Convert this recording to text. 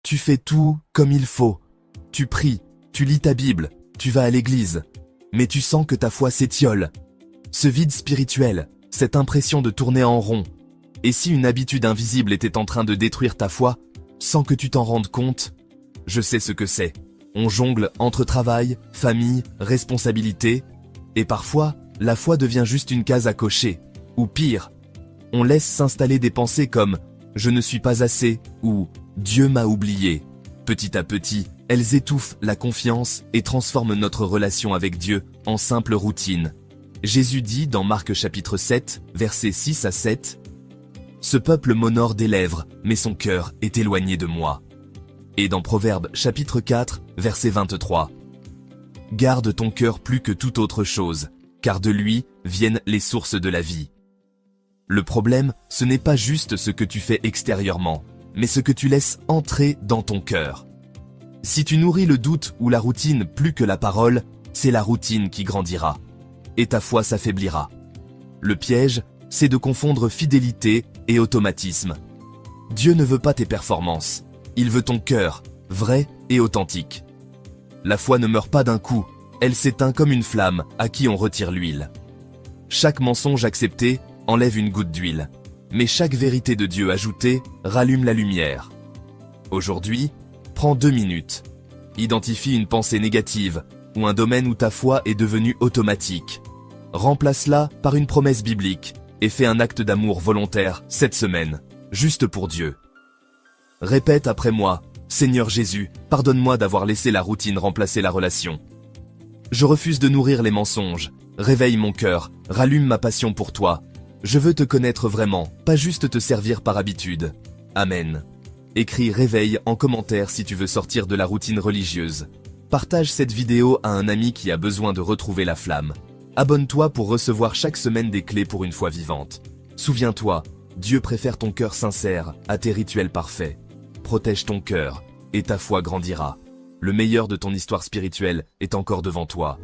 Tu fais tout comme il faut. Tu pries, tu lis ta Bible, tu vas à l'église. Mais tu sens que ta foi s'étiole. Ce vide spirituel, cette impression de tourner en rond. Et si une habitude invisible était en train de détruire ta foi, sans que tu t'en rendes compte? Je sais ce que c'est. On jongle entre travail, famille, responsabilité. Et parfois, la foi devient juste une case à cocher. Ou pire, on laisse s'installer des pensées comme « je ne suis pas assez » ou « Dieu m'a oublié ». Petit à petit, elles étouffent la confiance et transforment notre relation avec Dieu en simple routine. Jésus dit dans Marc chapitre 7, versets 6 à 7, « Ce peuple m'honore des lèvres, mais son cœur est éloigné de moi. » Et dans Proverbes chapitre 4, verset 23, « Garde ton cœur plus que toute autre chose, car de lui viennent les sources de la vie. » Le problème, ce n'est pas juste ce que tu fais extérieurement, mais ce que tu laisses entrer dans ton cœur. Si tu nourris le doute ou la routine plus que la parole, c'est la routine qui grandira. Et ta foi s'affaiblira. Le piège, c'est de confondre fidélité et automatisme. Dieu ne veut pas tes performances, il veut ton cœur, vrai et authentique. La foi ne meurt pas d'un coup, elle s'éteint comme une flamme à qui on retire l'huile. Chaque mensonge accepté enlève une goutte d'huile, mais chaque vérité de Dieu ajoutée rallume la lumière. Aujourd'hui, prends 2 minutes. Identifie une pensée négative ou un domaine où ta foi est devenue automatique. Remplace-la par une promesse biblique et fais un acte d'amour volontaire cette semaine, juste pour Dieu. Répète après moi, Seigneur Jésus, pardonne-moi d'avoir laissé la routine remplacer la relation. Je refuse de nourrir les mensonges, réveille mon cœur, rallume ma passion pour toi. Je veux te connaître vraiment, pas juste te servir par habitude. Amen. Écris réveil en commentaire si tu veux sortir de la routine religieuse. Partage cette vidéo à un ami qui a besoin de retrouver la flamme. Abonne-toi pour recevoir chaque semaine des clés pour une foi vivante. Souviens-toi, Dieu préfère ton cœur sincère à tes rituels parfaits. Protège ton cœur et ta foi grandira. Le meilleur de ton histoire spirituelle est encore devant toi.